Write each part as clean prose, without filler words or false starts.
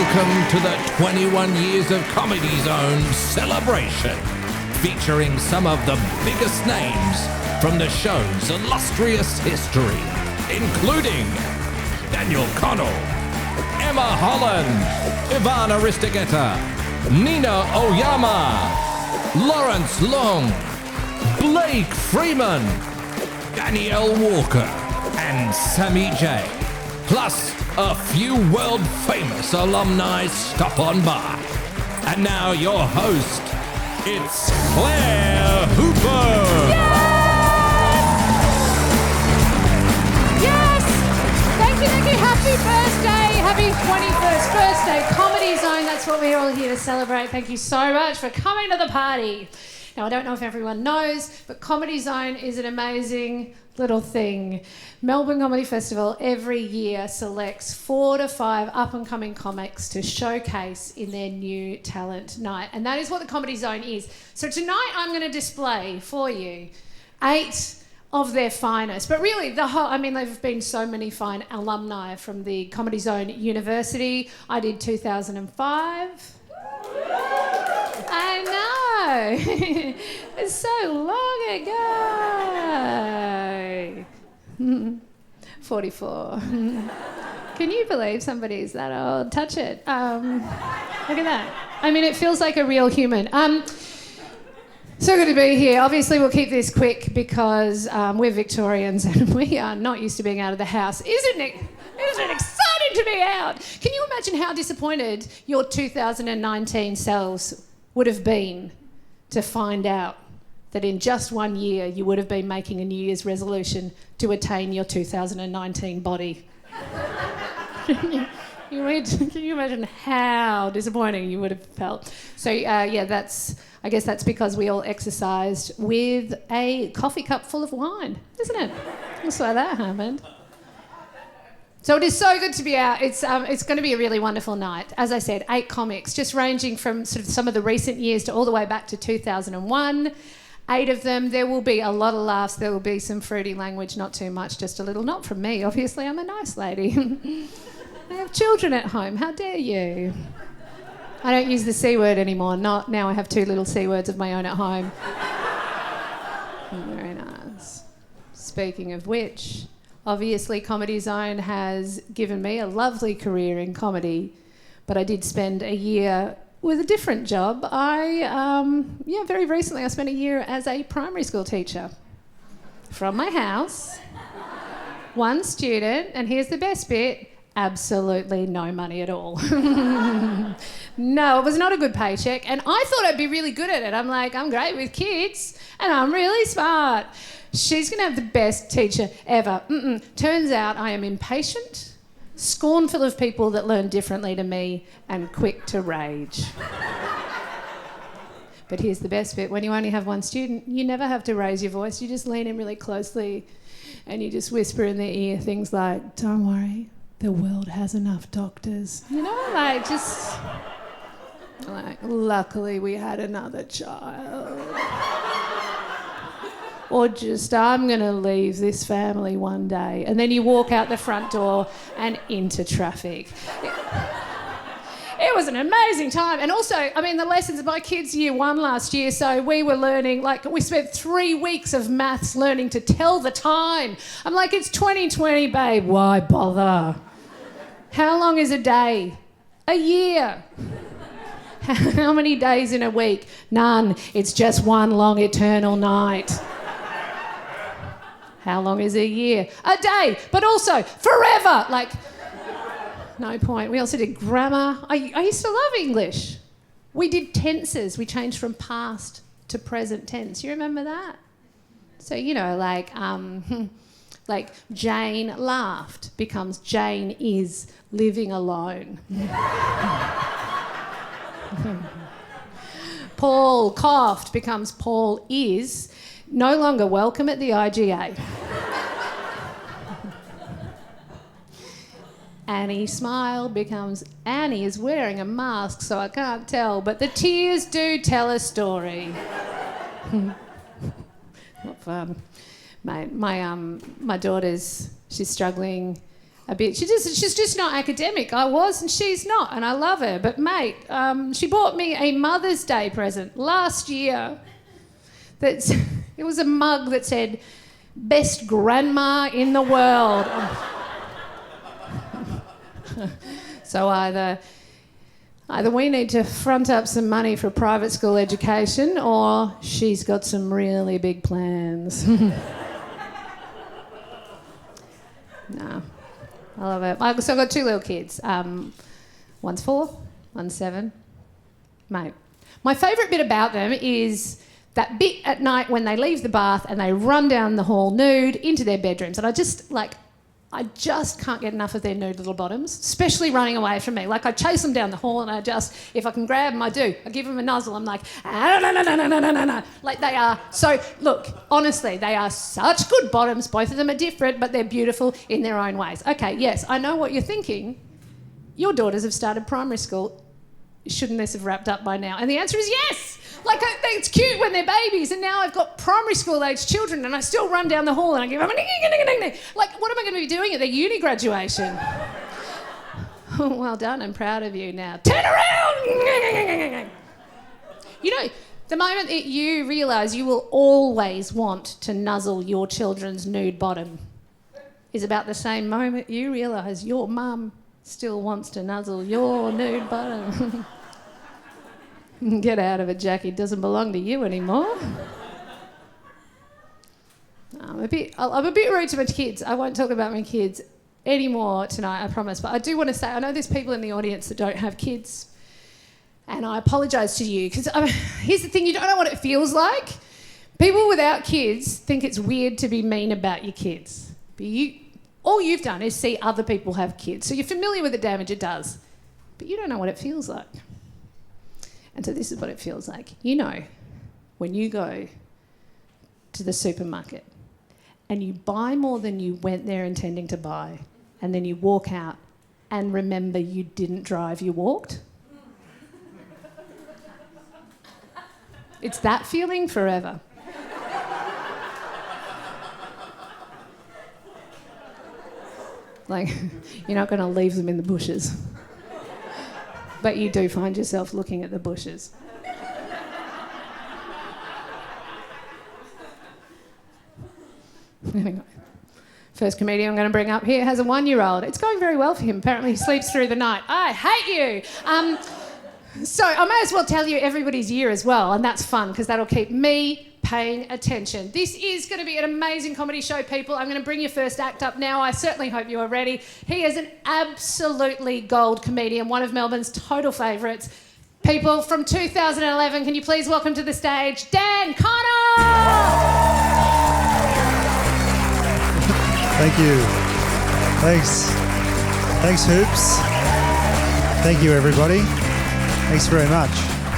Welcome to the 21 Years of Comedy Zone celebration, featuring some of the biggest names from the show's illustrious history, including Danielle Connell, Emma Holland, Ivan Aristeguieta, Nina Oyama, Lawrence Leung, Blake Freeman, Danielle Walker, and Sammy J, plus a few world-famous alumni stop on by. And now your host, it's Claire Hooper. Yes! Thank you. Happy birthday. Happy 21st birthday. Comedy Zone, that's what we're all here to celebrate. Thank you so much for coming to the party. Now, I don't know if everyone knows, but Comedy Zone is an amazing little thing. Melbourne Comedy Festival every year selects 4 to 5 up-and-coming comics to showcase in their new talent night. And that is what the Comedy Zone is. So tonight I'm going to display for you 8 of their finest. But really, they've been so many fine alumni from the Comedy Zone University. I did 2005. I know. It's so long ago. 44. Can you believe somebody's that old? Touch it. Look at that. I mean, it feels like a real human. So good to be here. Obviously, we'll keep this quick because we're Victorians and we are not used to being out of the house. Isn't it exciting to be out? Can you imagine how disappointed your 2019 selves would have been to find out that in just 1 year you would have been making a New Year's resolution to attain your 2019 body? Can you imagine how disappointing you would have felt? So I guess that's because we all exercised with a coffee cup full of wine, isn't it? That's why that happened. So it is so good to be out. It's going to be a really wonderful night. As I said, 8 comics, just ranging from sort of some of the recent years to all the way back to 2001. 8 of them. There will be a lot of laughs. There will be some fruity language, not too much, just a little. Not from me, obviously. I'm a nice lady. I have children at home. How dare you? I don't use the C word anymore. Not now. I have 2 little C words of my own at home. Very nice. Speaking of which, obviously Comedy Zone has given me a lovely career in comedy, but I did spend a year with a different job. Very recently I spent a year as a primary school teacher from my house. 1 student, and here's the best bit, absolutely no money at all. No, it was not a good paycheck, and I thought I'd be really good at it. I'm like, I'm great with kids, and I'm really smart. She's going to have the best teacher ever. Turns out I am impatient, scornful of people that learn differently to me, and quick to rage. But here's the best bit. When you only have 1 student, you never have to raise your voice. You just lean in really closely and you just whisper in their ear things like, don't worry, the world has enough doctors. You know, luckily we had another child. Or just, I'm going to leave this family one day. And then you walk out the front door and into traffic. It was an amazing time. And also, the lessons, my kids' year 1 last year, so we were learning, we spent 3 weeks of maths learning to tell the time. I'm like, it's 2020, babe, why bother? How long is a day? A year. How many days in a week? None. It's just one long eternal night. How long is a year? A day, but also forever. No point. We also did grammar. I used to love English. We did tenses. We changed from past to present tense. You remember that? So, like Jane laughed becomes Jane is living alone. Paul coughed becomes Paul is no longer welcome at the IGA. Annie smiled becomes Annie is wearing a mask, so I can't tell, but the tears do tell a story. Not fun. My daughter's, she's struggling a bit. She's just not academic. I was, and she's not, and I love her. But mate, she bought me a Mother's Day present last year. It was a mug that said, "Best grandma in the world." So either we need to front up some money for private school education, or she's got some really big plans. No. I love it. So I've got 2 little kids. One's 4, one's 7. Mate, my favourite bit about them is that bit at night when they leave the bath and they run down the hall nude into their bedrooms. And I just can't get enough of their nude little bottoms, especially running away from me. Like, I chase them down the hall and if I can grab them, I do. I give them a nuzzle. I'm like, no. Like, they are so, look, honestly, they are such good bottoms. Both of them are different, but they're beautiful in their own ways. Okay, yes, I know what you're thinking. Your daughters have started primary school. Shouldn't this have wrapped up by now? And the answer is yes. Like, it's cute when they're babies, and now I've got primary school age children, and I still run down the hall and I give them a like, what am I going to be doing at their uni graduation? Oh, well done, I'm proud of you now. Turn around! You know, the moment that you realise you will always want to nuzzle your children's nude bottom is about the same moment you realise your mum still wants to nuzzle your nude bottom. Get out of it, Jackie. It doesn't belong to you anymore. I'm a bit rude to my kids. I won't talk about my kids anymore tonight, I promise. But I do want to say, I know there's people in the audience that don't have kids, and I apologise to you, because here's the thing, you don't know what it feels like. People without kids think it's weird to be mean about your kids. But all you've done is see other people have kids, so you're familiar with the damage it does, but you don't know what it feels like. And so this is what it feels like. You know, when you go to the supermarket and you buy more than you went there intending to buy, and then you walk out and remember you didn't drive, you walked. It's that feeling forever. Like, you're not going to leave them in the bushes. But you do find yourself looking at the bushes. Anyway, first comedian I'm going to bring up here has a 1-year-old. It's going very well for him. Apparently he sleeps through the night. I hate you. So I may as well tell you everybody's year as well, and that's fun because that'll keep me paying attention. This is going to be an amazing comedy show, people. I'm going to bring your first act up now. I certainly hope you are ready. He is an absolutely gold comedian, one of Melbourne's total favourites. People, from 2011, can you please welcome to the stage Dan Connell! Thank you. Thanks, Hoops. Thank you, everybody. Thanks very much.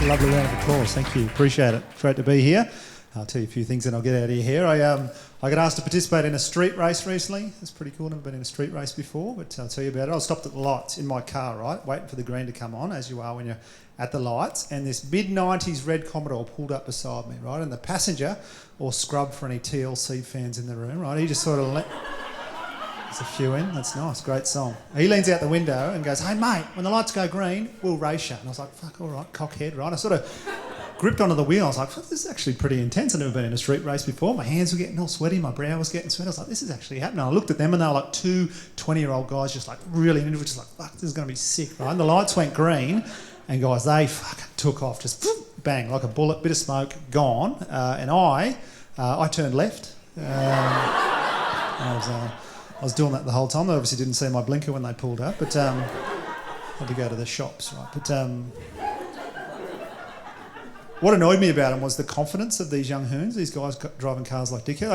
Lovely round of applause. Thank you. Appreciate it. Great to be here. I'll tell you a few things and I'll get out of here. I got asked to participate in a street race recently. It's pretty cool. Never been in a street race before, but I'll tell you about it. I was stopped at the lights in my car, right, waiting for the green to come on, as you are when you're at the lights, and this mid-90s red Commodore pulled up beside me, right, and the passenger, or scrub for any TLC fans in the room, right, he just sort of there's a few in. That's nice. Great song. He leans out the window and goes, "Hey, mate, when the lights go green, we'll race you." And I was like, "Fuck, all right, cockhead," right? I sort of gripped onto the wheel. I was like, "This is actually pretty intense. I've never been in a street race before." My hands were getting all sweaty. My brow was getting sweaty. I was like, "This is actually happening." I looked at them and they were like 2 20-year-old guys just like really into it, just like, "Fuck, this is going to be sick," right? And the lights went green and guys, they fucking took off, just bang, like a bullet, bit of smoke, gone. And I turned left. I was doing that the whole time. They obviously didn't see my blinker when they pulled up, but had to go to the shops, right? But what annoyed me about them was the confidence of these young hoons, these guys driving cars like dickheads.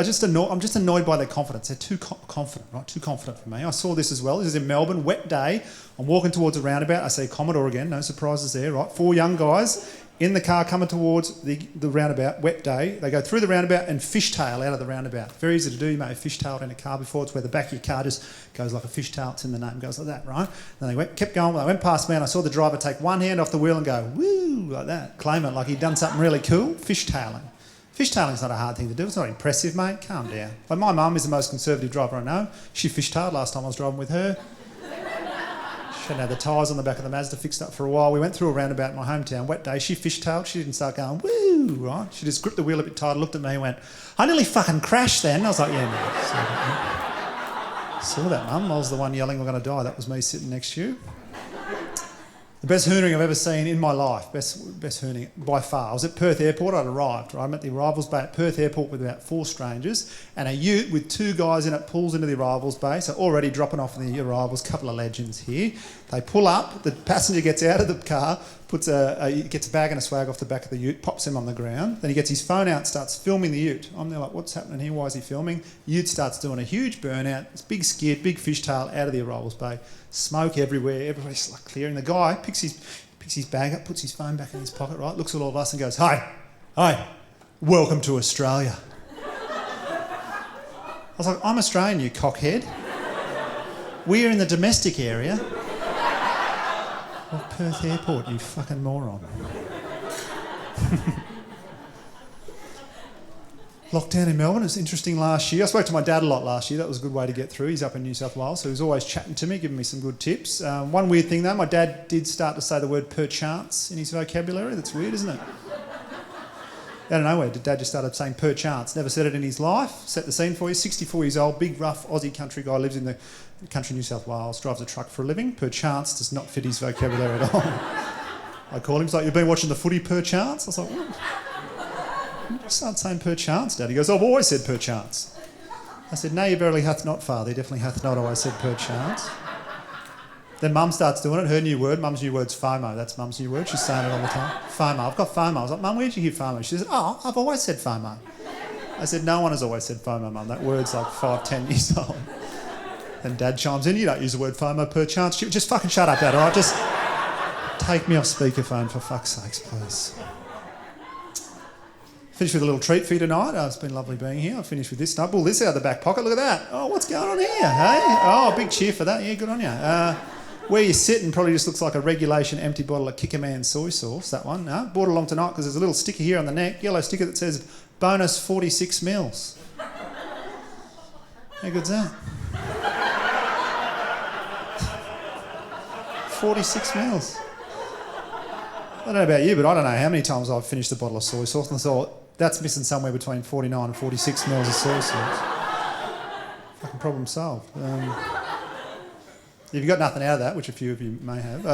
I'm just annoyed by their confidence. They're too confident, right? Too confident for me. I saw this as well. This is in Melbourne, wet day. I'm walking towards a roundabout. I see Commodore again. No surprises there, right? 4 young guys in the car coming towards the roundabout, wet day. They go through the roundabout and fishtail out of the roundabout. Very easy to do. You may have fishtailed in a car before. It's where the back of your car just goes like a fishtail. It's in the name, goes like that, right? Then they kept going. They went past me and I saw the driver take one hand off the wheel and go, woo, like that. Claim it like he'd done something really cool, fishtailing. Fishtailing's not a hard thing to do. It's not impressive, mate. Calm down. Like my mum is the most conservative driver I know. She fishtailed last time I was driving with her. She hadn't had the tyres on the back of the Mazda fixed up for a while. We went through a roundabout in my hometown, wet day. She fishtailed. She didn't start going, woo, right? She just gripped the wheel a bit tighter, looked at me and went, I nearly fucking crashed then. I was like, yeah, mate. Saw that, Mum. I was the one yelling, we're going to die. That was me sitting next to you. The best hooning I've ever seen in my life, best hooning by far. I was at Perth Airport. I'd arrived. Right? I'm at the arrivals bay at Perth Airport with about 4 strangers, and a ute with 2 guys in it pulls into the arrivals bay. So already dropping off the arrivals, couple of legends here. They pull up. The passenger gets out of the car, gets a bag and a swag off the back of the ute, pops him on the ground. Then he gets his phone out, starts filming the ute. I'm there like, what's happening here? Why is he filming? Ute starts doing a huge burnout. It's big skid, big fishtail out of the arrivals bay. Smoke everywhere. Everybody's like clearing. The guy picks his bag up, puts his phone back in his pocket, right? Looks at all of us and goes, Hi, welcome to Australia. I was like, I'm Australian, you cockhead. We're in the domestic area of Perth Airport, you fucking moron. Lockdown in Melbourne, it was interesting last year. I spoke to my dad a lot last year. That was a good way to get through. He's up in New South Wales, so he was always chatting to me, giving me some good tips. One weird thing though, my dad did start to say the word perchance in his vocabulary. That's weird, isn't it? Out of nowhere, Dad just started saying perchance. Never said it in his life. Set the scene for you. 64 years old, big, rough Aussie country guy, lives in the country New South Wales, drives a truck for a living. Perchance does not fit his vocabulary at all. I call him, he's like, you've been watching the footy perchance? I was like, what? Start saying perchance, Dad. He goes, I've always said perchance. I said, no, you verily hath not, Father. He definitely hath not always said perchance. Then Mum starts doing it. Her new word, Mum's new word's FOMO. That's Mum's new word. She's saying it all the time. FOMO. I've got FOMO. I was like, Mum, where'd you hear FOMO? She said, oh, I've always said FOMO. I said, no one has always said FOMO, Mum. That word's like 5, 10 years old. Then Dad chimes in, you don't use the word FOMO perchance. Just fucking shut up, Dad, all right? Just take me off speakerphone for fuck's sakes, please. Finished with a little treat for you tonight. It's been lovely being here. I finished with this. I pulled this out of the back pocket. Look at that. Oh, what's going on here, hey? Oh, big cheer for that. Yeah, good on you. Where you're sitting probably just looks like a regulation empty bottle of Kickerman soy sauce, that one. No, brought along tonight because there's a little sticker here on the neck, yellow sticker that says bonus 46 mils. How good's that? 46 mils. I don't know about you, but I don't know how many times I've finished a bottle of soy sauce and thought, that's missing somewhere between 49 and 46 mils of soy sauce. Fucking problem solved. If you've got nothing out of that, which a few of you may have,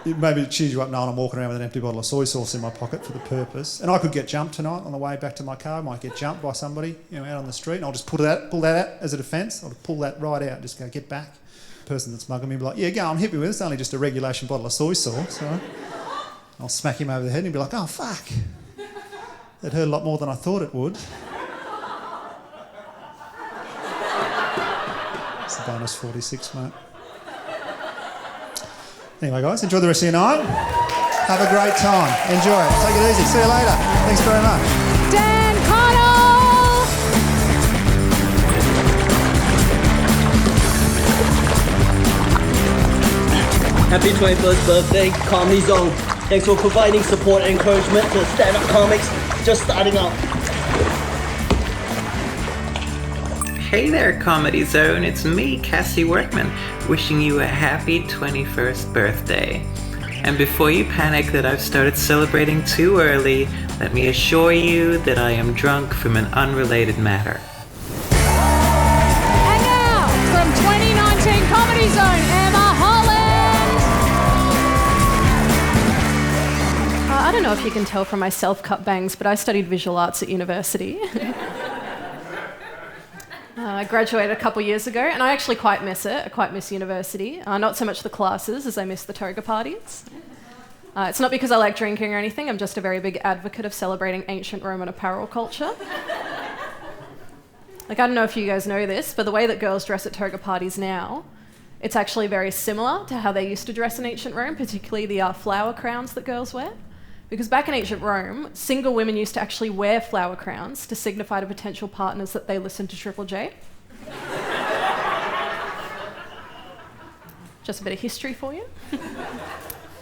it maybe cheers you up knowing I'm walking around with an empty bottle of soy sauce in my pocket for the purpose. And I could get jumped tonight on the way back to my car. I might get jumped by somebody, out on the street, and I'll just pull that out as a defence. I'll pull that right out, just go, get back. The person that's mugging me will be like, yeah, go on, hit me with it. It's only just a regulation bottle of soy sauce. Right? I'll smack him over the head and he'll be like, oh, fuck. That hurt a lot more than I thought it would. It's the bonus 46, mate. Anyway, guys, enjoy the rest of your night. Have a great time. Enjoy it. Take it easy. See you later. Thanks very much. Dan Connell! Happy 21st birthday, Comedy Zone. Thanks for providing support and encouragement to stand-up comics just starting out. Hey there, Comedy Zone. It's me, Cassie Workman, wishing you a happy 21st birthday. And before you panic that I've started celebrating too early, let me assure you that I am drunk from an unrelated matter. And now, from 2019 Comedy Zone, Emma Holland! I don't know if you can tell from my self-cut bangs, but I studied visual arts at university. I graduated a couple years ago, and I actually quite miss it. I quite miss university. Not so much the classes as I miss the toga parties. It's not because I like drinking or anything. I'm just a very big advocate of celebrating ancient Roman apparel culture. I don't know if you guys know this, but the way that girls dress at toga parties now, it's actually very similar to how they used to dress in ancient Rome, particularly the flower crowns that girls wear. Because back in ancient Rome, single women used to actually wear flower crowns to signify to potential partners that they listened to Triple J. Just a bit of history for you.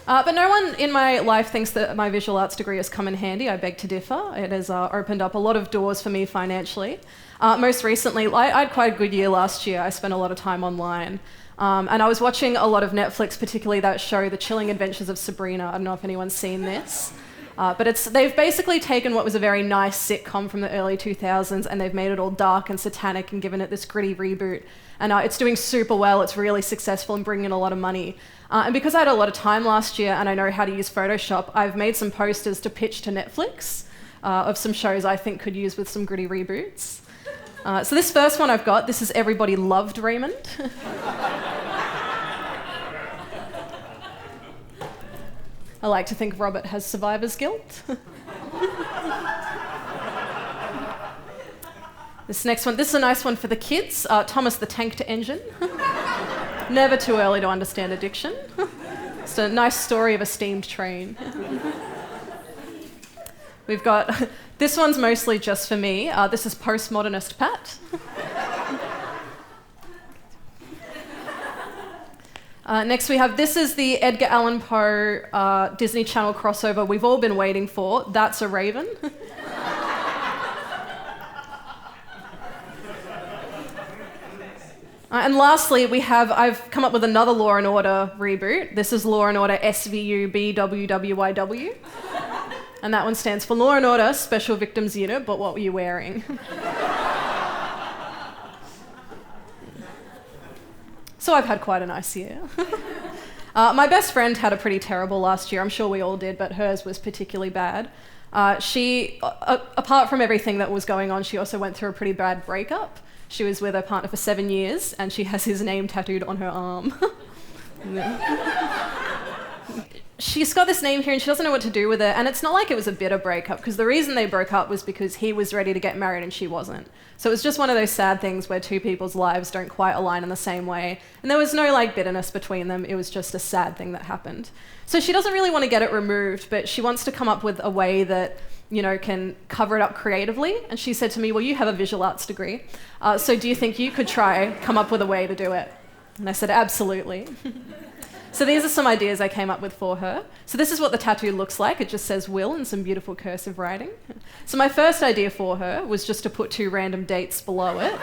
But no one in my life thinks that my visual arts degree has come in handy. I beg to differ. It has opened up a lot of doors for me financially. Most recently, I had quite a good year last year. I spent a lot of time online. And I was watching a lot of Netflix, particularly that show, The Chilling Adventures of Sabrina. I don't know if anyone's seen this. But they've basically taken what was a very nice sitcom from the early 2000s and they've made it all dark and satanic and given it this gritty reboot. And it's doing super well. It's really successful and bringing in a lot of money. And because I had a lot of time last year and I know how to use Photoshop, I've made some posters to pitch to Netflix of some shows I think could use with some gritty reboots. So this first one I've got, this is Everybody Loved Raymond. I like to think Robert has survivor's guilt. This next one, this is a nice one for the kids. Thomas the Tank Engine. Never too early to understand addiction. It's a nice story of a steamed train. We've got, this one's mostly just for me. This is Postmodernist Pat. Next we have, this is the Edgar Allan Poe Disney Channel crossover we've all been waiting for. That's a Raven. And lastly, I've come up with another Law & Order reboot. This is Law & Order SVU BWWYW. And that one stands for Law & Order Special Victims Unit, but what were you wearing? So I've had quite a nice year. My best friend had a pretty terrible last year. I'm sure we all did, but hers was particularly bad. She, apart from everything that was going on, she also went through a pretty bad breakup. She was with her partner for 7 years, and she has his name tattooed on her arm. She's got this name here, and she doesn't know what to do with it. And it's not like it was a bitter breakup, because the reason they broke up was because he was ready to get married and she wasn't. So it was just one of those sad things where two people's lives don't quite align in the same way. And there was no bitterness between them. It was just a sad thing that happened. So she doesn't really want to get it removed, but she wants to come up with a way that can cover it up creatively. And she said to me, well, you have a visual arts degree, so do you think you could come up with a way to do it? And I said, absolutely. So these are some ideas I came up with for her. So this is what the tattoo looks like. It just says Will in some beautiful cursive writing. So my first idea for her was just to put 2 random dates below it.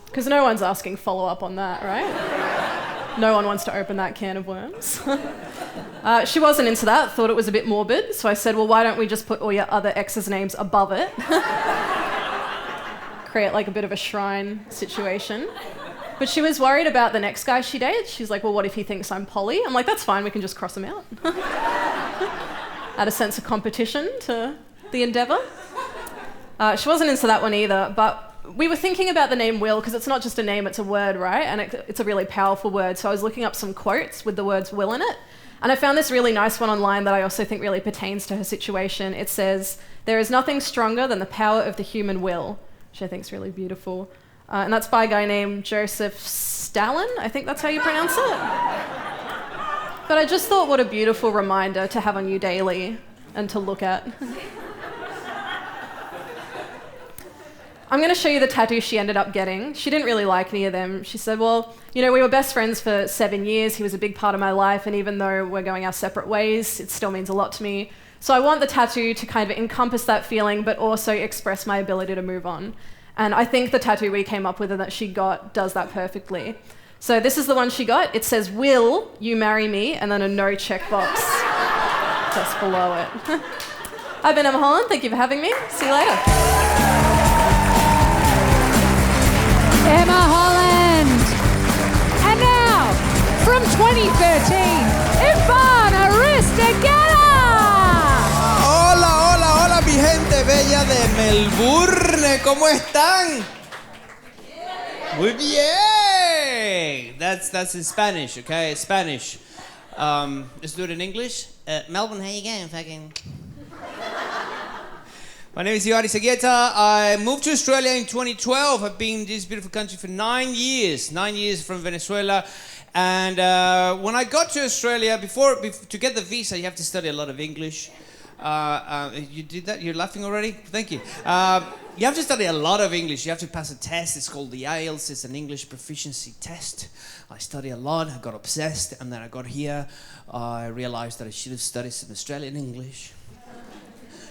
Because no one's asking follow-up on that, right? No one wants to open that can of worms. She wasn't into that, thought it was a bit morbid, so I said, well, why don't we just put all your other exes' names above it? Create a bit of a shrine situation. But she was worried about the next guy she dated. She's like, well, what if he thinks I'm poly? I'm like, that's fine, we can just cross him out. Add a sense of competition to the endeavour. She wasn't into that one either, but we were thinking about the name Will, because it's not just a name, it's a word, right? And it's a really powerful word. So I was looking up some quotes with the words Will in it. And I found this really nice one online that I also think really pertains to her situation. It says, there is nothing stronger than the power of the human will, which I think is really beautiful. And that's by a guy named Joseph Stalin. I think that's how you pronounce it. But I just thought what a beautiful reminder to have on you daily and to look at. I'm going to show you the tattoo she ended up getting. She didn't really like any of them. She said, well, we were best friends for 7 years. He was a big part of my life. And even though we're going our separate ways, it still means a lot to me. So I want the tattoo to kind of encompass that feeling, but also express my ability to move on. And I think the tattoo we came up with and that she got does that perfectly. So this is the one she got. It says, will you marry me? And then a no checkbox just below it. I've been Emma Holland. Thank you for having me. See you later. Emma Holland. And now, from 2013, Yvonne Aristeguieta. Hola, hola, hola, mi gente bella de Melbourne. ¿Cómo están? Muy bien. That's in Spanish, okay? It's Spanish. Let's do it in English. Melbourne, how you going, fucking? My name is Aristeguieta. I moved to Australia in 2012. I've been in this beautiful country for 9 years. 9 years from Venezuela. And when I got to Australia, to get the visa, you have to study a lot of English. You did that? You're laughing already? Thank you. You have to study a lot of English. You have to pass a test. It's called the IELTS. It's an English proficiency test. I studied a lot. I got obsessed. And then I got here. I realized that I should have studied some Australian English.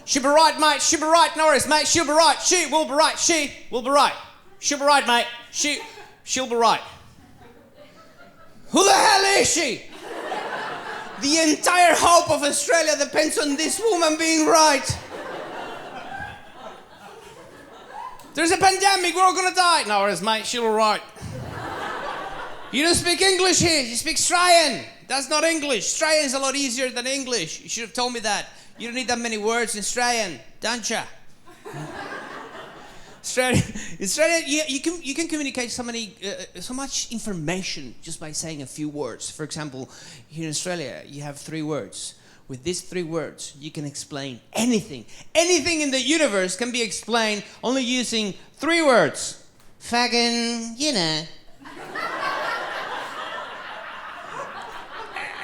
She'll be right, mate. She'll be right, Norris, mate. She'll be right. She will be right. She will be right. She'll be right, mate. She'll be right. Who the hell is she? The entire hope of Australia depends on this woman being right. There's a pandemic, we're all gonna die. No, mate, she'll be right. You don't speak English here, you speak Australian. That's not English. Australian is a lot easier than English. You should have told me that. You don't need that many words in Australian, don't you? Australian, you can communicate so much information just by saying a few words. For example, here in Australia, you have 3 words. With these 3 words, you can explain anything. Anything in the universe can be explained only using 3 words. Fucking, you know.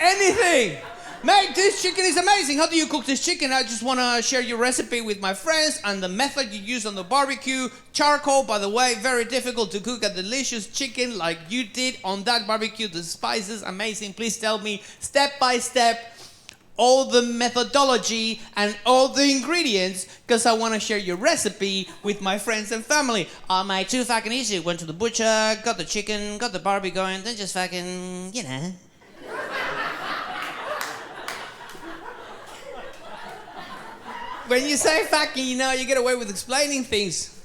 Anything. Mate, this chicken is amazing. How do you cook this chicken? I just want to share your recipe with my friends and the method you use on the barbecue. Charcoal, by the way, very difficult to cook a delicious chicken like you did on that barbecue. The spices, amazing. Please tell me step by step all the methodology and all the ingredients because I want to share your recipe with my friends and family. Mate, too fucking easy. Went to the butcher, got the chicken, got the barbie going, then just fucking, you know. When you say fucking, you know, you get away with explaining things.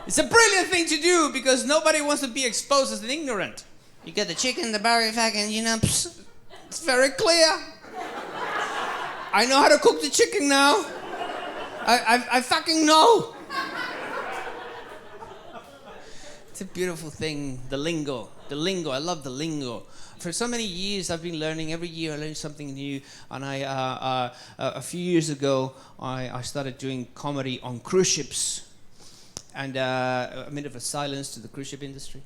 It's a brilliant thing to do because nobody wants to be exposed as an ignorant. You get the chicken, the barbie, fucking, you know, it's very clear. I know how to cook the chicken now. I fucking know. It's a beautiful thing, the lingo. The lingo, I love the lingo. For so many years, I've been learning. Every year, I learn something new. And a few years ago, I started doing comedy on cruise ships. And a minute of silence to the cruise ship industry.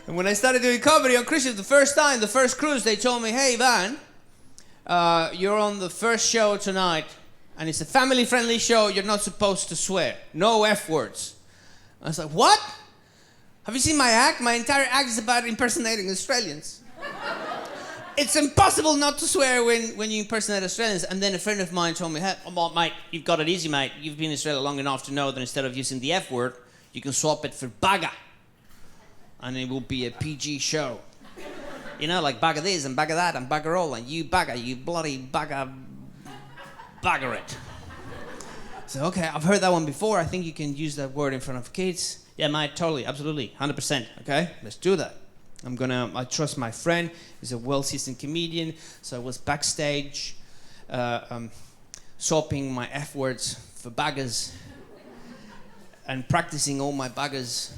And when I started doing comedy on cruise ships, the first cruise, they told me, "Hey, Van, you're on the first show tonight, and it's a family-friendly show. You're not supposed to swear. No F words." I was like, "What? Have you seen my act? My entire act is about impersonating Australians. It's impossible not to swear when you impersonate Australians." And then a friend of mine told me, "Hey, mate, you've got it easy, mate. You've been in Australia long enough to know that instead of using the F word, you can swap it for bugger. And it will be a PG show. You know, like bugger this and bugger that and bugger all and you bugger, you bloody bugger it." So, okay, I've heard that one before. I think you can use that word in front of kids. Yeah, mate, totally, absolutely, 100%, okay? Let's do that. I trust my friend. He's a well-seasoned comedian. So I was backstage swapping my F words for buggers and practicing all my buggers.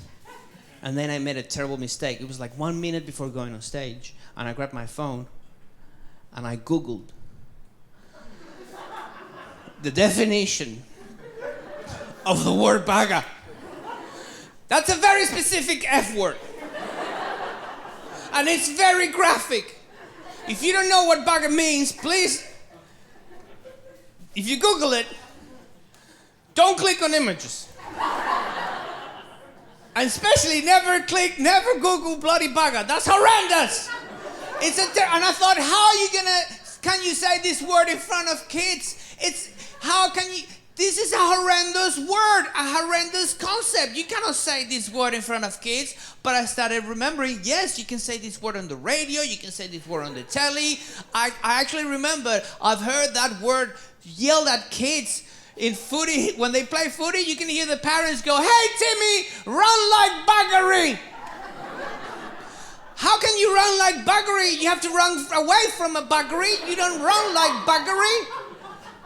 And then I made a terrible mistake. It was like 1 minute before going on stage, and I grabbed my phone and I Googled the definition of the word bugger. That's a very specific F word. And it's very graphic. If you don't know what bugger means, please, if you Google it, don't click on images. And especially never Google bloody bugger. That's horrendous. And I thought, can you say this word in front of kids? This is a horrendous word, a horrendous concept. You cannot say this word in front of kids. But I started remembering, yes, you can say this word on the radio, you can say this word on the telly. I actually remember, I've heard that word yelled at kids in footy. When they play footy, you can hear the parents go, "Hey, Timmy, run like buggery." How can you run like buggery? You have to run away from a buggery. You don't run like buggery.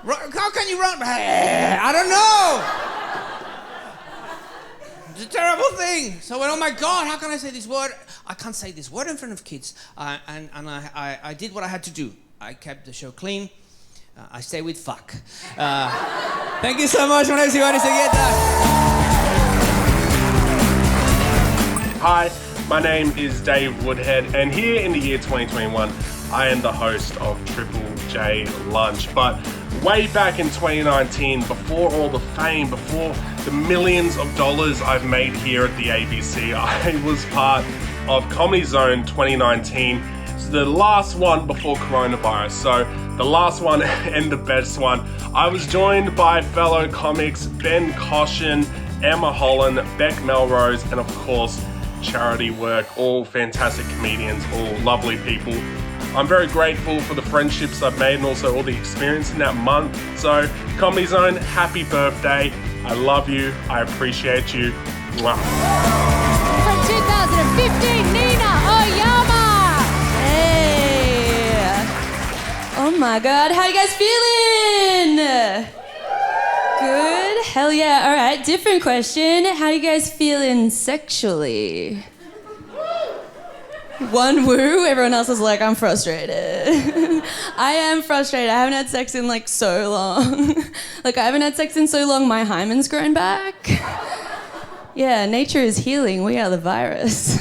How can you run? I don't know. It's a terrible thing. So I went, oh my God, how can I say this word? I can't say this word in front of kids. And I did what I had to do. I kept the show clean. I stay with fuck. Thank you so much. My name is Aristeguieta. Hi, My name is Dave Woodhead, and here in the year 2021, I am the host of Triple J Lunch. But way back in 2019, before all the fame, before the millions of dollars I've made here at the ABC, I was part of Comedy Zone 2019. It's the last one before coronavirus, so the last one and the best one. I was joined by fellow comics Ben Caution, Emma Holland, Beck Melrose, and of course, Charity Work, all fantastic comedians, all lovely people. I'm very grateful for the friendships I've made and also all the experience in that month. So, Comedy Zone, happy birthday. I love you. I appreciate you. Mwah. From 2015, Nina Oyama! Hey! Oh my god, how you guys feeling? Good? Hell yeah. All right, different question. How you guys feeling sexually? One woo, everyone else is like, I'm frustrated. I am frustrated. I haven't had sex in like so long. I haven't had sex in so long, my hymen's grown back. Yeah, nature is healing. We are the virus.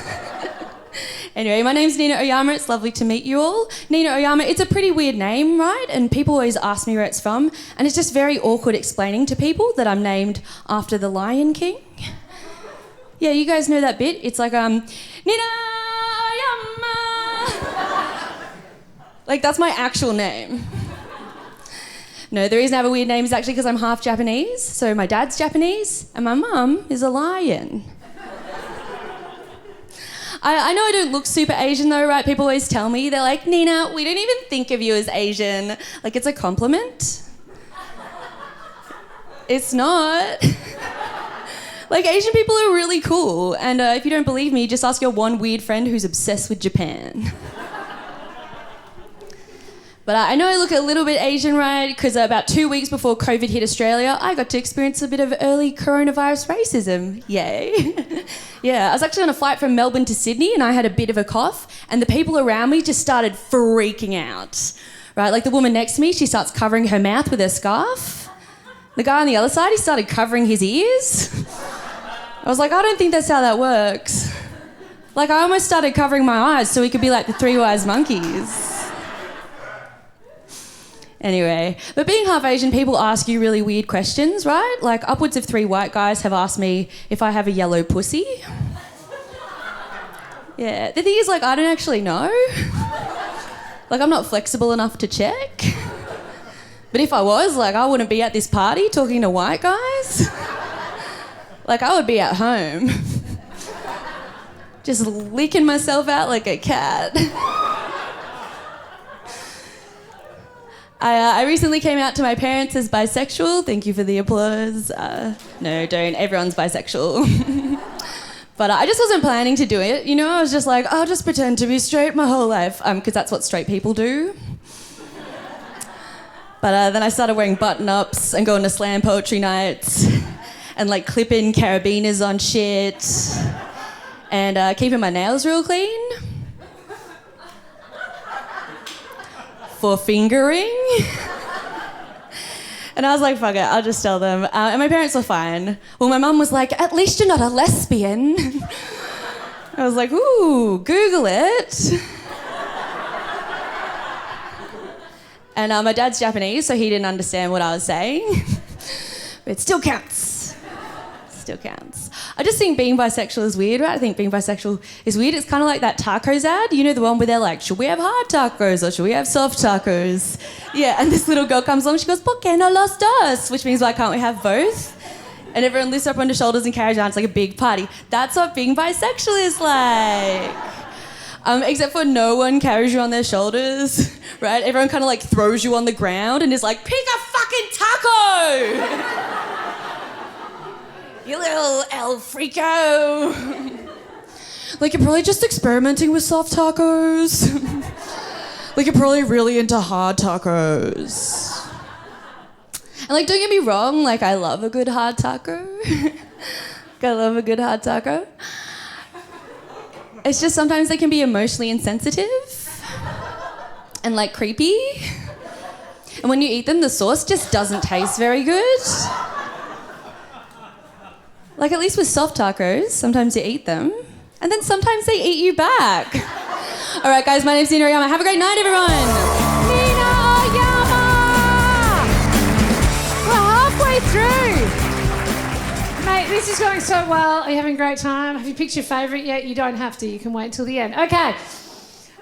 Anyway, my name's Nina Oyama. It's lovely to meet you all. Nina Oyama, it's a pretty weird name, right? And people always ask me where it's from. And it's just very awkward explaining to people that I'm named after the Lion King. Yeah, you guys know that bit? It's like, Nina Oyama. That's my actual name. No, the reason I have a weird name is actually because I'm half Japanese. So my dad's Japanese and my mum is a lion. I know I don't look super Asian though, right? People always tell me, they're like, Nina, we don't even think of you as Asian. It's a compliment. It's not. Asian people are really cool. And if you don't believe me, just ask your one weird friend who's obsessed with Japan. But I know I look a little bit Asian, right? Because about 2 weeks before COVID hit Australia, I got to experience a bit of early coronavirus racism. Yay. Yeah, I was actually on a flight from Melbourne to Sydney and I had a bit of a cough and the people around me just started freaking out. Right, the woman next to me, she starts covering her mouth with her scarf. The guy on the other side, he started covering his ears. I was like, I don't think that's how that works. I almost started covering my eyes so we could be like the three wise monkeys. Anyway, but being half Asian, people ask you really weird questions, right? Upwards of 3 white guys have asked me if I have a yellow pussy. Yeah, the thing is, I don't actually know. I'm not flexible enough to check. But if I was, I wouldn't be at this party talking to white guys. I would be at home. Just licking myself out like a cat. I recently came out to my parents as bisexual. Thank you for the applause. No, don't. Everyone's bisexual. But I just wasn't planning to do it. I was just like, I'll just pretend to be straight my whole life. Because that's what straight people do. But then I started wearing button-ups and going to slam poetry nights and clipping carabiners on shit and keeping my nails real clean. For fingering. And I was like, fuck it, I'll just tell them. And my parents were fine. Well, my mum was like, at least you're not a lesbian. I was like, ooh, Google it. And my dad's Japanese, so he didn't understand what I was saying. But it still counts. Still counts. I just think being bisexual is weird, right? I think being bisexual is weird. It's kind of like that tacos ad. You know, the one where they're like, should we have hard tacos or should we have soft tacos? Yeah, and this little girl comes along, she goes, ¿Por qué no los dos? Which means, why can't we have both? And everyone lifts up on their shoulders and carries on. It's like a big party. That's what being bisexual is like. Except for no one carries you on their shoulders, right? Everyone kind of throws you on the ground and is like, pick a fucking taco! You little El Frico. You're probably just experimenting with soft tacos. You're probably really into hard tacos. And don't get me wrong, I love a good hard taco. I love a good hard taco. It's just sometimes they can be emotionally insensitive and creepy. And when you eat them, the sauce just doesn't taste very good. At least with soft tacos, sometimes you eat them and then sometimes they eat you back. All right, guys, my name's Nina Oyama. Have a great night, everyone. Nina Oyama! We're halfway through. Mate, this is going so well. Are you having a great time? Have you picked your favourite yet? You don't have to. You can wait till the end. Okay.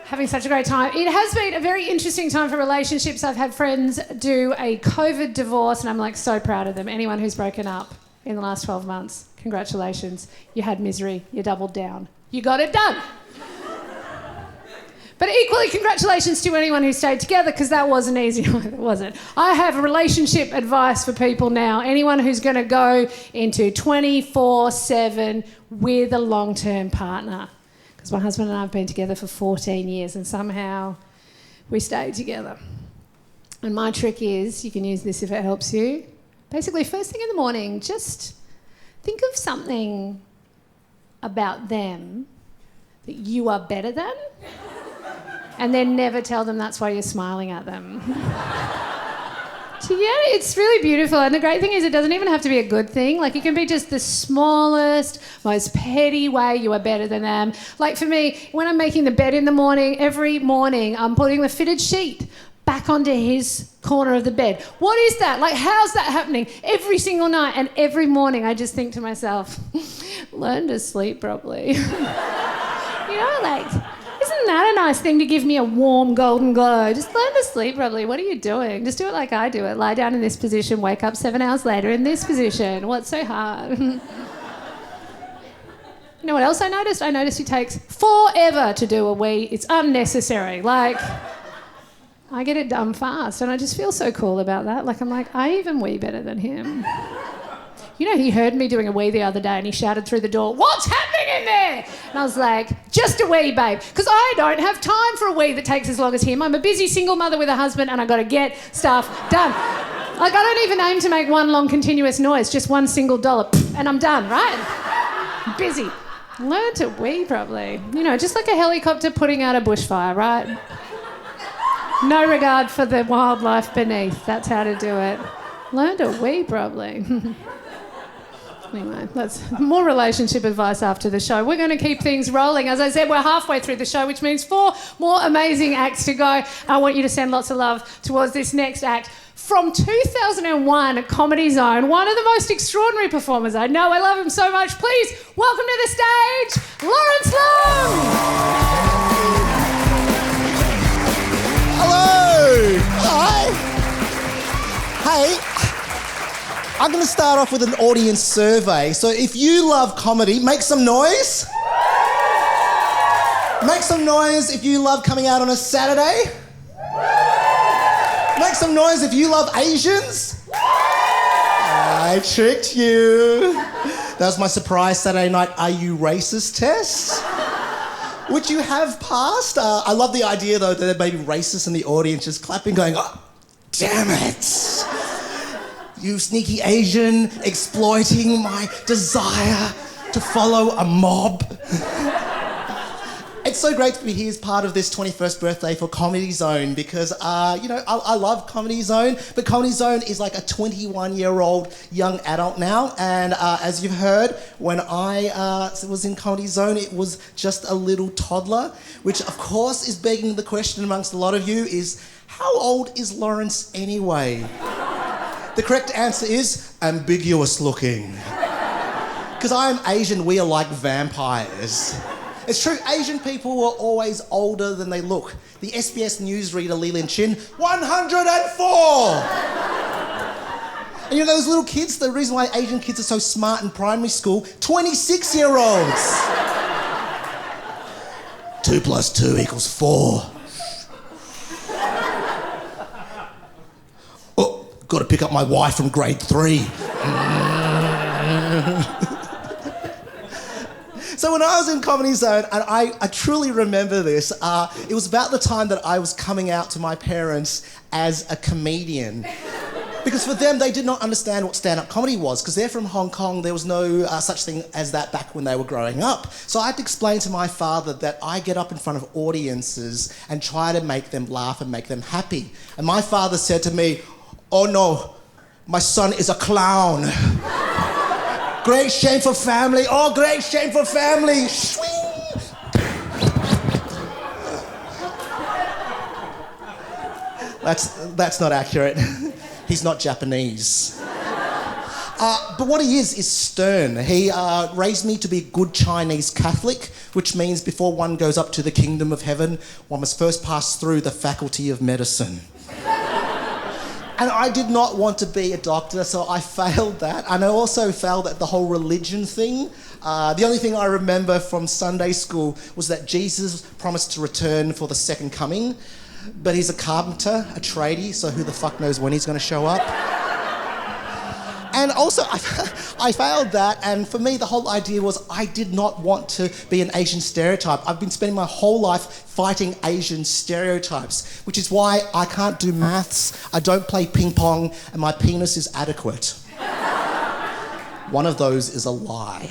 Having such a great time. It has been a very interesting time for relationships. I've had friends do a COVID divorce and I'm like so proud of them. Anyone who's broken up in the last 12 months, congratulations. You had misery. You doubled down. You got it done. But equally, congratulations to anyone who stayed together, because that wasn't easy, was it? I have relationship advice for people now. Anyone who's going to go into 24/7 with a long-term partner. Because my husband and I have been together for 14 years and somehow we stayed together. And my trick is, you can use this if it helps you, basically first thing in the morning, just think of something about them that you are better than, and then never tell them that's why you're smiling at them. So yeah, it's really beautiful. And the great thing is it doesn't even have to be a good thing. Like, it can be just the smallest, most petty way you are better than them. Like for me, when I'm making the bed in the morning, every morning I'm putting the fitted sheet back onto his corner of the bed. What is that? Like, how's that happening? Every single night and every morning I just think to myself, learn to sleep properly. You know, like, isn't that a nice thing to give me a warm golden glow? Just learn to sleep properly. What are you doing? Just do it like I do it. Lie down in this position, wake up 7 hours later in this position. What's so hard? You know what else I noticed? I noticed it takes forever to do a wee. It's unnecessary. Like, I get it done fast and I just feel so cool about that. Like, I'm like, I even wee better than him. You know, he heard me doing a wee the other day and he shouted through the door, "What's happening in there?" And I was like, "Just a wee, babe." Because I don't have time for a wee that takes as long as him. I'm a busy single mother with a husband and I got to get stuff done. Like, I don't even aim to make one long continuous noise, just one single dollop, and I'm done, right? I'm busy. Learn to wee properly. You know, just like a helicopter putting out a bushfire, right? No regard for the wildlife beneath. That's how to do it. Learn to wee properly. Anyway, that's more relationship advice after the show. We're going to keep things rolling. As I said, we're halfway through the show, which means 4 more amazing acts to go. I want you to send lots of love towards this next act. From 2001 at Comedy Zone, one of the most extraordinary performers I know. I love him so much. Please welcome to the stage, Lawrence Leung. Hello. Hi. Hey. I'm going to start off with an audience survey. So if you love comedy, make some noise. Make some noise if you love coming out on a Saturday. Make some noise if you love Asians. I tricked you. That was my surprise Saturday night Are You Racist test, which you have passed. I love the idea, though, that there may be racists in the audience just clapping, going, "Oh, damn it. You sneaky Asian, exploiting my desire to follow a mob." It's so great to be here as part of this 21st birthday for Comedy Zone because, I love Comedy Zone, but Comedy Zone is like a 21-year-old young adult now. And as you've heard, when I was in Comedy Zone, it was just a little toddler, which of course is begging the question amongst a lot of you is, how old is Lawrence anyway? The correct answer is ambiguous looking. Because I am Asian, we are like vampires. It's true, Asian people are always older than they look. The SBS newsreader Leland Chin, 104! And you know those little kids, the reason why Asian kids are so smart in primary school, 26-year-olds. 2 + 2 = 4. Got to pick up my wife from grade 3. So when I was in Comedy Zone, and I truly remember this, it was about the time that I was coming out to my parents as a comedian. Because for them, they did not understand what stand-up comedy was, because they're from Hong Kong, there was no such thing as that back when they were growing up. So I had to explain to my father that I get up in front of audiences and try to make them laugh and make them happy. And my father said to me, "Oh no, my son is a clown. Great shame for family. Oh, great shame for family." Swing. That's not accurate. He's not Japanese. But what he is stern. He raised me to be a good Chinese Catholic, which means before one goes up to the kingdom of heaven, one must first pass through the faculty of medicine. And I did not want to be a doctor, so I failed that. And I also failed at the whole religion thing. The only thing I remember from Sunday school was that Jesus promised to return for the second coming, but he's a carpenter, a tradie, so who the fuck knows when he's going to show up. And also, I failed that, and for me, the whole idea was I did not want to be an Asian stereotype. I've been spending my whole life fighting Asian stereotypes, which is why I can't do maths, I don't play ping pong, and my penis is adequate. One of those is a lie.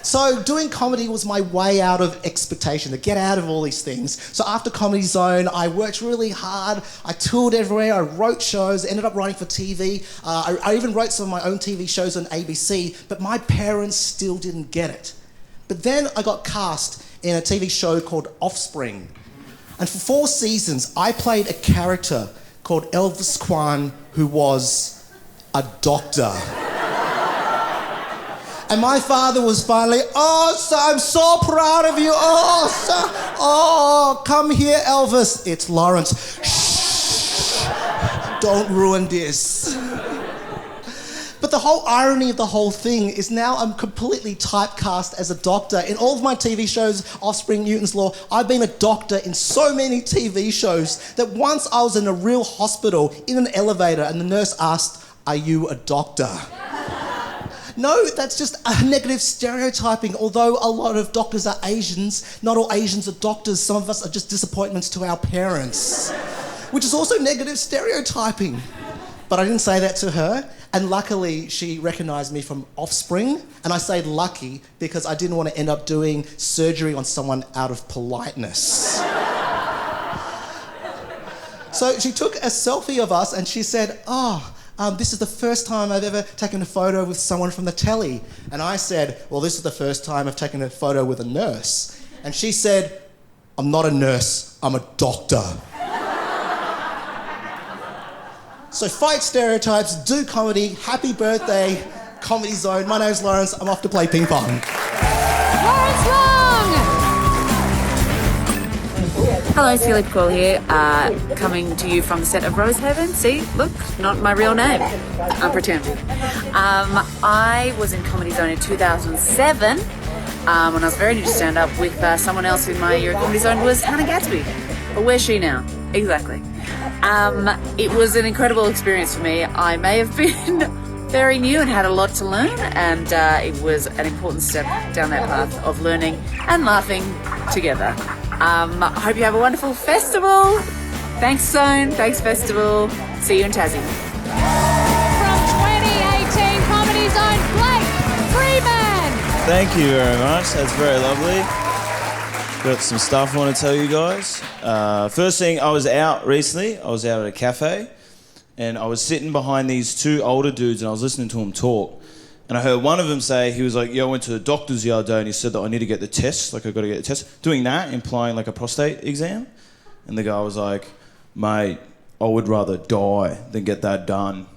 So doing comedy was my way out of expectation, to get out of all these things. So after Comedy Zone, I worked really hard. I toured everywhere. I wrote shows, ended up writing for TV. I even wrote some of my own TV shows on ABC, but my parents still didn't get it. But then I got cast in a TV show called Offspring. And for 4 seasons, I played a character called Elvis Kwan, who was a doctor. And my father was finally, oh, son, I'm so proud of you. Oh, son, oh, come here, Elvis. It's Lawrence. Shh, don't ruin this. But the whole irony of the whole thing is now I'm completely typecast as a doctor. In all of my TV shows, Offspring, Newton's Law, I've been a doctor in so many TV shows that once I was in a real hospital in an elevator and the nurse asked, are you a doctor? No, that's just a negative stereotyping. Although a lot of doctors are Asians, not all Asians are doctors. Some of us are just disappointments to our parents, which is also negative stereotyping. But I didn't say that to her, and luckily she recognised me from Offspring, and I say lucky because I didn't want to end up doing surgery on someone out of politeness. So she took a selfie of us and she said, this is the first time I've ever taken a photo with someone from the telly. And I said, well, this is the first time I've taken a photo with a nurse. And she said, I'm not a nurse, I'm a doctor. So fight stereotypes, do comedy, happy birthday, Comedy Zone. My name's Lawrence, I'm off to play ping pong. Lawrence Leung! Hello, Silly Call here, coming to you from the set of Rosehaven. See, look, not my real name. I'm pretending. I was in Comedy Zone in 2007 when I was very new to stand up with someone else in my year at Comedy Zone was Hannah Gatsby. But where's she now? Exactly. It was an incredible experience for me. I may have been very new and had a lot to learn, and it was an important step down that path of learning and laughing together. I hope you have a wonderful festival. Thanks, Zone. Thanks, Festival. See you in Tassie. From 2018 Comedy Zone, Blake Freeman! Thank you very much. That's very lovely. Got some stuff I want to tell you guys. First thing, I was out recently. I was out at a cafe, and I was sitting behind these 2 older dudes, and I was listening to them talk. And I heard one of them say, he was like, I went to the doctor's the other day and he said that I need to get the test, like I got to get the test. Doing that, implying like a prostate exam. And the guy was like, mate, I would rather die than get that done.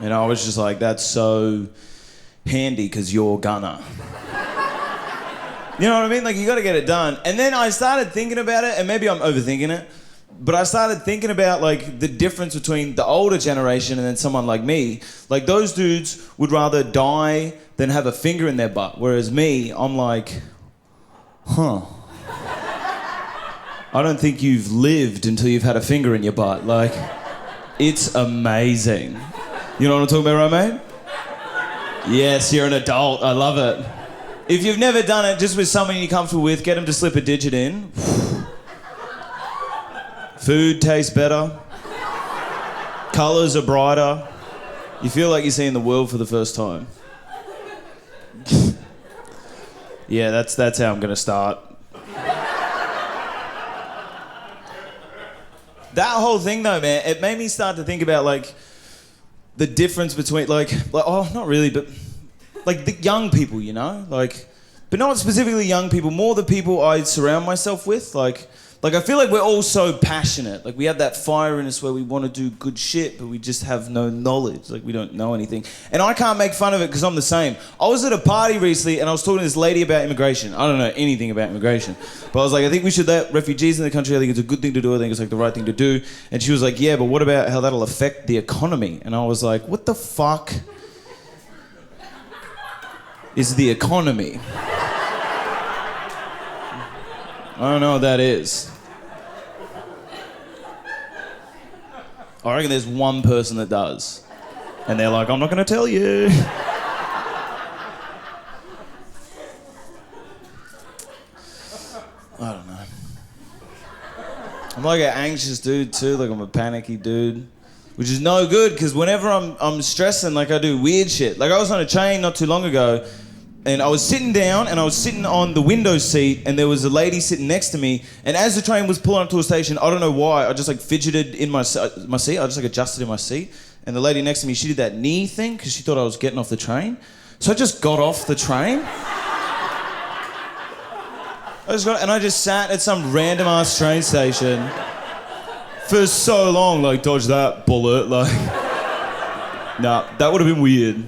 And I was just like, that's so handy because you're gonna. You know what I mean? Like, you got to get it done. And then I started thinking about it, and maybe I'm overthinking it, but I started thinking about like the difference between the older generation and then someone like me. Like, those dudes would rather die than have a finger in their butt, whereas me, I'm like, I don't think you've lived until you've had a finger in your butt. Like, it's amazing. You know what I'm talking about, right, mate? Yes, you're an adult. I love it. If you've never done it, just with someone you're comfortable with, get them to slip a digit in. Food tastes better. Colours are brighter. You feel like you're seeing the world for the first time. Yeah, that's how I'm going to start. That whole thing, though, man, it made me start to think about, like, the difference between, like not really, but, like, the young people, you know? Like, but not specifically young people, more the people I surround myself with, like, Like, I feel like we're all so passionate. Like, we have that fire in us where we want to do good shit, but we just have no knowledge. Like, we don't know anything. And I can't make fun of it because I'm the same. I was at a party recently and I was talking to this lady about immigration. I don't know anything about immigration. But I was like, I think we should let refugees in the country. I think it's a good thing to do. I think it's like the right thing to do. And she was like, yeah, but what about how that'll affect the economy? And I was like, what the fuck is the economy? I don't know what that is. I reckon there's one person that does. And they're like, I'm not going to tell you. I don't know. I'm like an anxious dude too, like I'm a panicky dude. Which is no good, because whenever I'm stressing, like I do weird shit. Like I was on a train not too long ago, and I was sitting down and I was sitting on the window seat and there was a lady sitting next to me, and as the train was pulling up to a station, I don't know why, I just like fidgeted in my seat, I just like adjusted in my seat, and the lady next to me, she did that knee thing because she thought I was getting off the train. So I just got off the train. I just sat at some random ass train station for so long, like dodge that bullet, like. Nah, that would have been weird.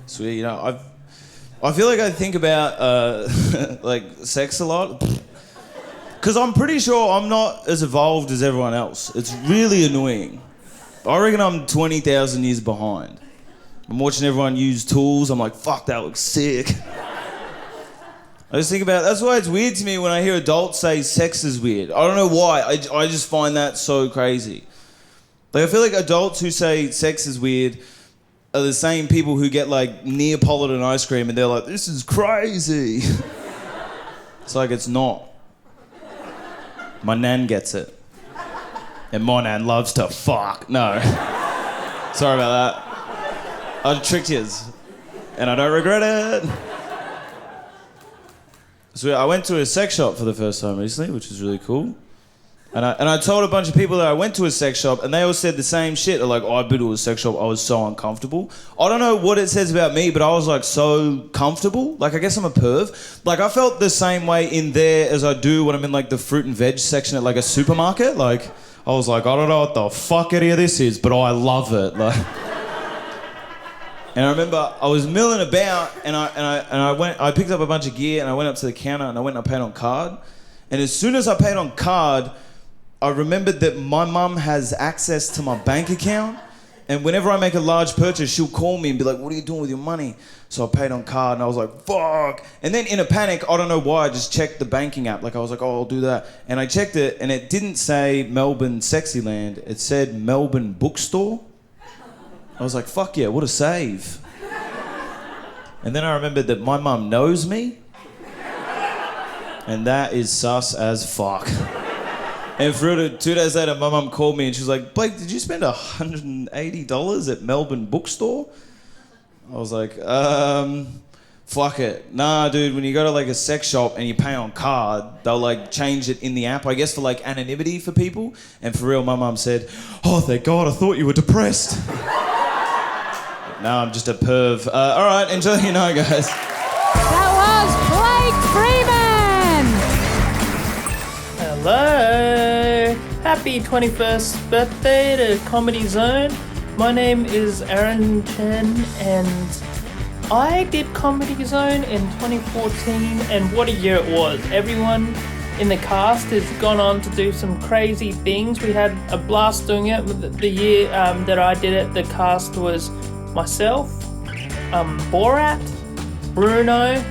Sweet, you know, I feel like I think about like sex a lot, because I'm pretty sure I'm not as evolved as everyone else. It's really annoying. I reckon I'm 20,000 years behind. I'm watching everyone use tools. I'm like, fuck, that looks sick. I just think about, that's why it's weird to me when I hear adults say sex is weird. I don't know why. I just find that so crazy. Like, I feel like adults who say sex is weird are the same people who get like Neapolitan ice cream and they're like, this is crazy. It's like, it's not. My nan gets it. And my nan loves to fuck. No. Sorry about that. I tricked yous. And I don't regret it. So I went to a sex shop for the first time recently, which was really cool. And I told a bunch of people that I went to a sex shop, and they all said the same shit. They're like, oh, I've been to a sex shop, I was so uncomfortable. I don't know what it says about me, but I was like so comfortable. Like, I guess I'm a perv. Like, I felt the same way in there as I do when I'm in like the fruit and veg section at like a supermarket. Like, I was like, I don't know what the fuck any of this is, but I love it. Like. And I remember I was milling about, and I picked up a bunch of gear, and I went up to the counter, and I went and I paid on card. And as soon as I paid on card, I remembered that my mum has access to my bank account, and whenever I make a large purchase, she'll call me and be like, what are you doing with your money? So I paid on card, and I was like, fuck. And then in a panic, I don't know why, I just checked the banking app. Like, I was like, oh, I'll do that. And I checked it, and it didn't say Melbourne Sexyland. It said Melbourne Bookstore. I was like, fuck yeah, what a save. And then I remembered that my mum knows me, and that is sus as fuck. And for 2 days later, my mum called me and she was like, Blake, did you spend $180 at Melbourne Bookstore? I was like, fuck it. Nah, dude, when you go to like a sex shop and you pay on card, they'll like change it in the app, I guess for like anonymity for people. And for real, my mum said, oh, thank God, I thought you were depressed. No, I'm just a perv. All right, enjoy your night, guys. That was Blake Freeman. Hello. Happy 21st birthday to Comedy Zone. My name is Aaron Chen, and I did Comedy Zone in 2014, and what a year it was. Everyone in the cast has gone on to do some crazy things. We had a blast doing it. The year that I did it, the cast was myself, Borat, Bruno,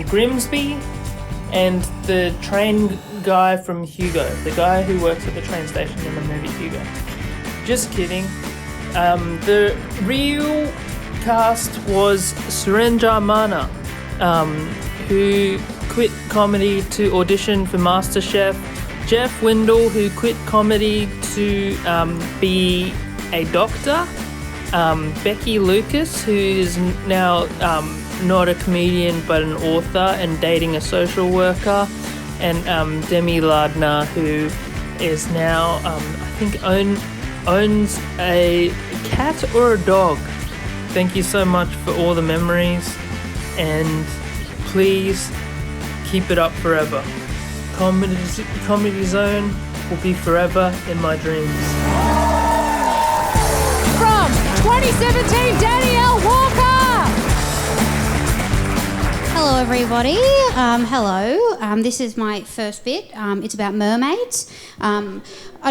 Grimsby, and the train guy from Hugo, the guy who works at the train station in the movie Hugo. Just kidding. The real cast was Surenja Mana, who quit comedy to audition for MasterChef, Jeff Windle, who quit comedy to be a doctor, Becky Lucas, who is now not a comedian but an author and dating a social worker, and Demi Lardner, who is now, I think, owns a cat or a dog. Thank you so much for all the memories, and please keep it up forever. Comedy Zone will be forever in my dreams. From 2017, Danielle Walker! Hello everybody, hello. This is my first bit. It's about mermaids. I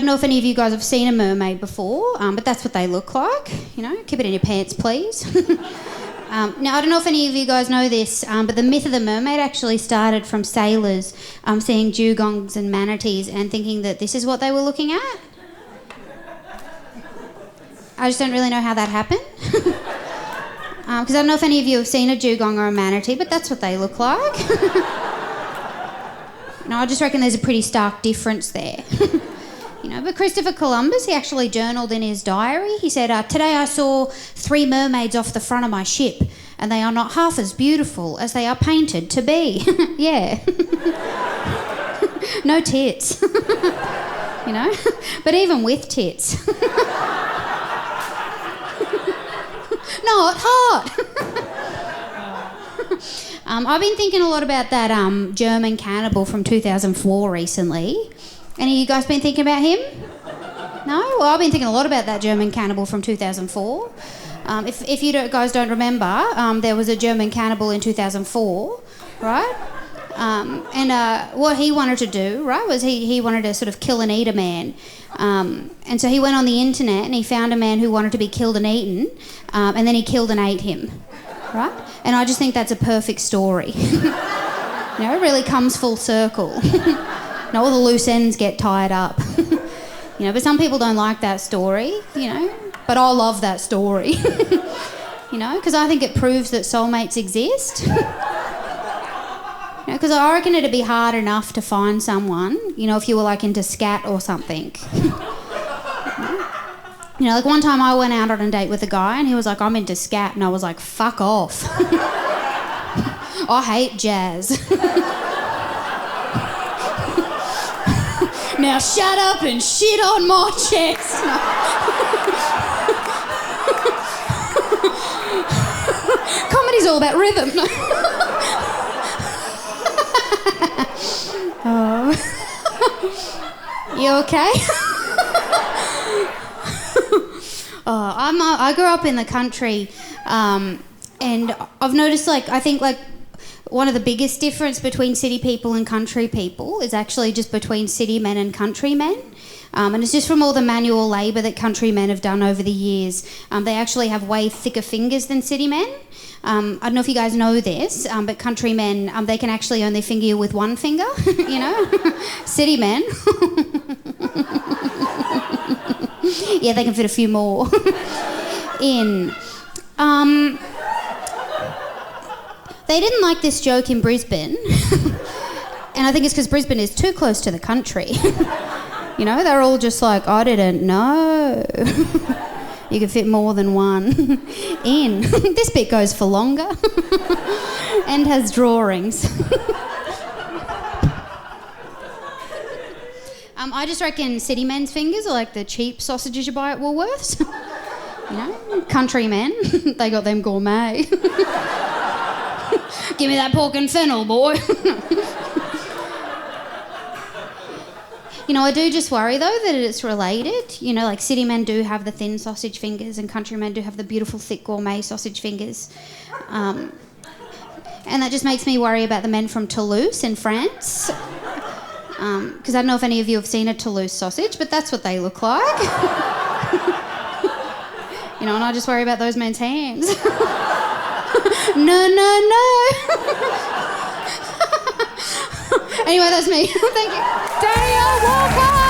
don't know if any of you guys have seen a mermaid before, but that's what they look like. You know, keep it in your pants, please. Now, I don't know if any of you guys know this, but the myth of the mermaid actually started from sailors seeing dugongs and manatees and thinking that this is what they were looking at. I just don't really know how that happened. Because I don't know if any of you have seen a dugong or a manatee, but that's what they look like. I just reckon there's a pretty stark difference there. But Christopher Columbus, he actually journaled in his diary. He said, today I saw 3 mermaids off the front of my ship, and they are not half as beautiful as they are painted to be. Yeah. No tits. But even with tits. Not hot. I've been thinking a lot about that German cannibal from 2004 recently. Any of you guys been thinking about him? No? Well, I've been thinking a lot about that German cannibal from 2004. If you guys don't remember, there was a German cannibal in 2004, right? And what he wanted to do, right, was he wanted to sort of kill and eat a man. And so he went on the internet and he found a man who wanted to be killed and eaten, and then he killed and ate him, right? And I just think that's a perfect story. It really comes full circle. All the loose ends get tied up. But some people don't like that story, but I love that story. Because I think it proves that soulmates exist. Because I reckon it'd be hard enough to find someone, if you were like into scat or something. Like one time I went out on a date with a guy and he was like, I'm into scat, and I was like, fuck off. I hate jazz. Now shut up and shit on my chest. Comedy's all about rhythm. Oh. You okay? I grew up in the country, and I've noticed, I think one of the biggest difference between city people and country people is actually just between city men and country men. And it's just from all the manual labour that country men have done over the years. They actually have way thicker fingers than city men. I don't know if you guys know this, but country men, they can actually only finger you with one finger, City men. Yeah, they can fit a few more in. They didn't like this joke in Brisbane. And I think it's because Brisbane is too close to the country. They're all just like, I didn't know. You can fit more than one in. This bit goes for longer and has drawings. I just reckon city men's fingers are like the cheap sausages you buy at Woolworths. Country men, they got them gourmet. Give me that pork and fennel, boy. I do just worry, though, that it's related. City men do have the thin sausage fingers and country men do have the beautiful, thick, gourmet sausage fingers. And that just makes me worry about the men from Toulouse in France. Because I don't know if any of you have seen a Toulouse sausage, but that's what they look like. And I just worry about those men's hands. No. Anyway, that's me. Thank you. Danielle Walker!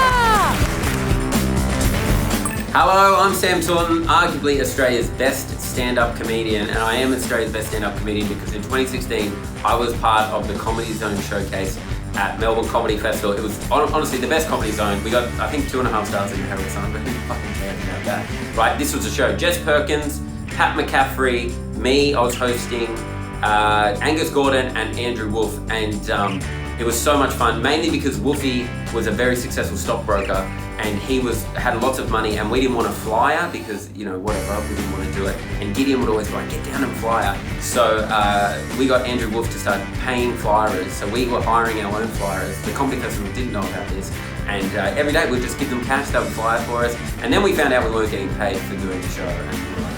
Hello, I'm Sam Taunton, arguably Australia's best stand-up comedian, and I am Australia's best stand-up comedian because in 2016 I was part of the Comedy Zone showcase at Melbourne Comedy Festival. It was honestly the best Comedy Zone. We got, I think, 2.5 stars in Herald Sun, but who fucking cares about that? Right, this was a show. Jess Perkins, Pat McCaffrey, me, I was hosting, Angus Gordon and Andrew Wolfe, and It was so much fun, mainly because Wolfie was a very successful stockbroker and he had lots of money, and we didn't want a flyer because, whatever, we didn't want to do it. And Gideon would always go, get down and flyer. So we got Andrew Wolf to start paying flyers. So we were hiring our own flyers. The comedy festival didn't know about this. And every day we'd just give them cash, they would fly for us. And then we found out we weren't getting paid for doing the show. And we were like,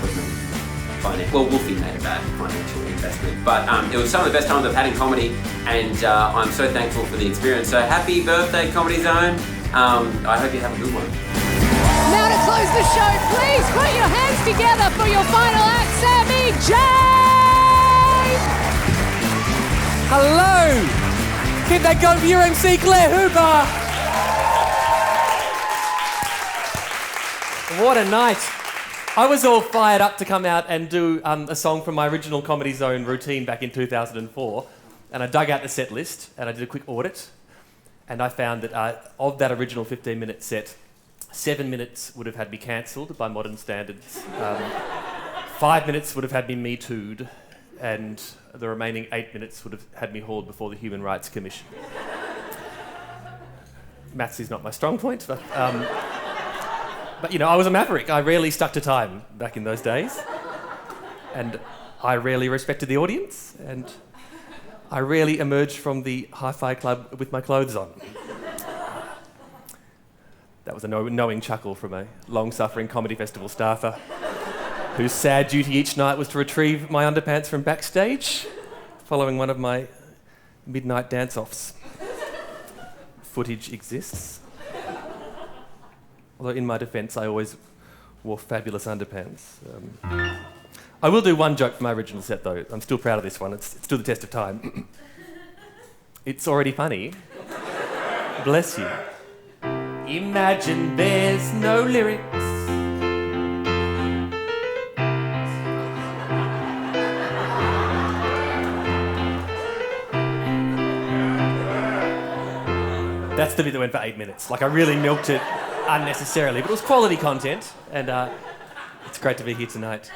Wolfie made a bad financial investment. But it was some of the best times I've had in comedy, and I'm so thankful for the experience. So happy birthday, Comedy Zone. I hope you have a good one. Now to close the show, please put your hands together for your final act, Sammy J! Hello! Keep that going for your MC, Claire Hooper! What a night. I was all fired up to come out and do a song from my original Comedy Zone routine back in 2004. And I dug out the set list and I did a quick audit. And I found that of that original 15-minute set, 7 minutes would have had me cancelled by modern standards. 5 minutes would have had me Me Too'd. And the remaining 8 minutes would have had me hauled before the Human Rights Commission. Maths is not my strong point, but I was a maverick. I rarely stuck to time back in those days. And I rarely respected the audience, and I rarely emerged from the hi-fi club with my clothes on. That was a knowing chuckle from a long-suffering comedy festival staffer whose sad duty each night was to retrieve my underpants from backstage following one of my midnight dance-offs. Footage exists. Although in my defence, I always wore fabulous underpants. I will do one joke from my original set, though. I'm still proud of this one. It's stood the test of time. It's already funny. Bless you. Imagine there's no lyrics. That's the bit that went for 8 minutes. Like, I really milked it unnecessarily, but it was quality content, and it's great to be here tonight.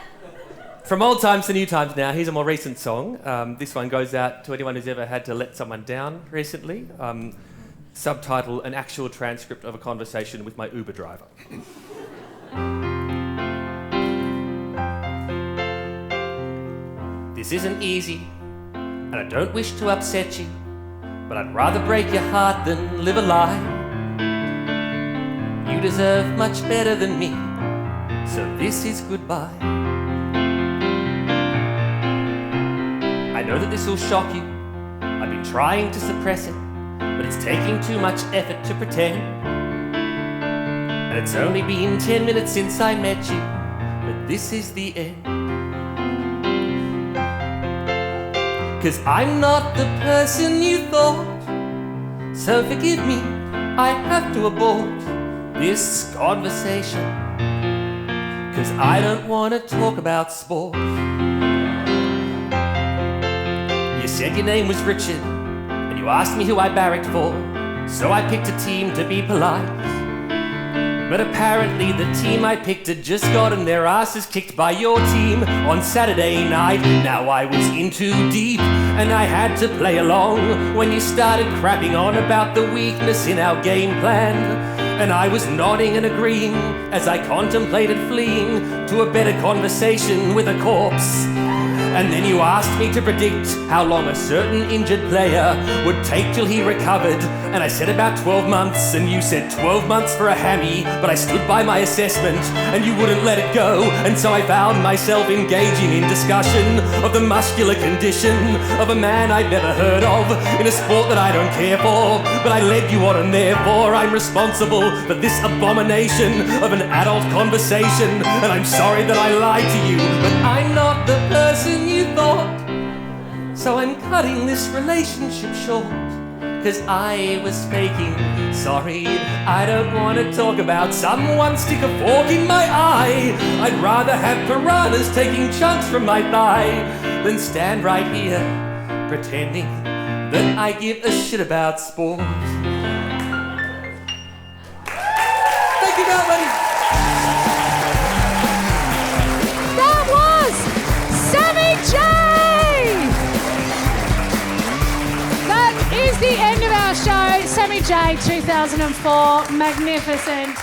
From old times to new times now, here's a more recent song. This one goes out to anyone who's ever had to let someone down recently. Subtitle, an actual transcript of a conversation with my Uber driver. This isn't easy, and I don't wish to upset you, but I'd rather break your heart than live a lie. You deserve much better than me, so this is goodbye. I know that this will shock you. I've been trying to suppress it, but it's taking too much effort to pretend. And it's only been 10 minutes since I met you, but this is the end. 'Cause I'm not the person you thought, so forgive me, I have to abort this conversation, 'cause I don't want to talk about sport. You said your name was Richard, and you asked me who I barracked for, so I picked a team to be polite. But apparently the team I picked had just gotten their asses kicked by your team on Saturday night. Now I was in too deep, and I had to play along when you started crapping on about the weakness in our game plan. And I was nodding and agreeing as I contemplated fleeing to a better conversation with a corpse. And then you asked me to predict how long a certain injured player would take till he recovered. And I said about 12 months, and you said 12 months for a hammy. But I stood by my assessment, and you wouldn't let it go. And so I found myself engaging in discussion of the muscular condition of a man I'd never heard of in a sport that I don't care for. But I led you on, and therefore I'm responsible for this abomination of an adult conversation. And I'm sorry that I lied to you, but I'm not the person you thought, so I'm cutting this relationship short, 'cause I was faking. Sorry, I don't want to talk about someone stick a fork in my eye. I'd rather have piranhas taking chunks from my thigh than stand right here pretending that I give a shit about sport. Thank you, Melbourne. That was Sammy J! That is the end Sammy J, 2004. Magnificent.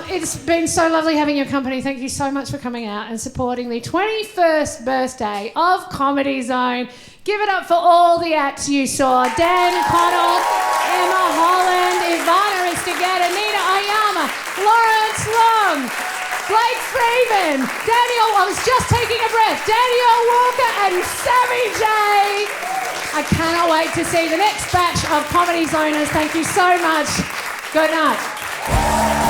It's been so lovely having your company. Thank you so much for coming out and supporting the 21st birthday of Comedy Zone. Give it up for all the acts you saw. Dan, Connell, Emma, Holland, Ivana Aristeguieta, Nina Oyama, Lawrence Leung, Blake Freeman, Danielle, I was just taking a breath, Danielle Walker and Sammy J. I cannot wait to see the next batch of Comedy Zoners. Thank you so much. Good night.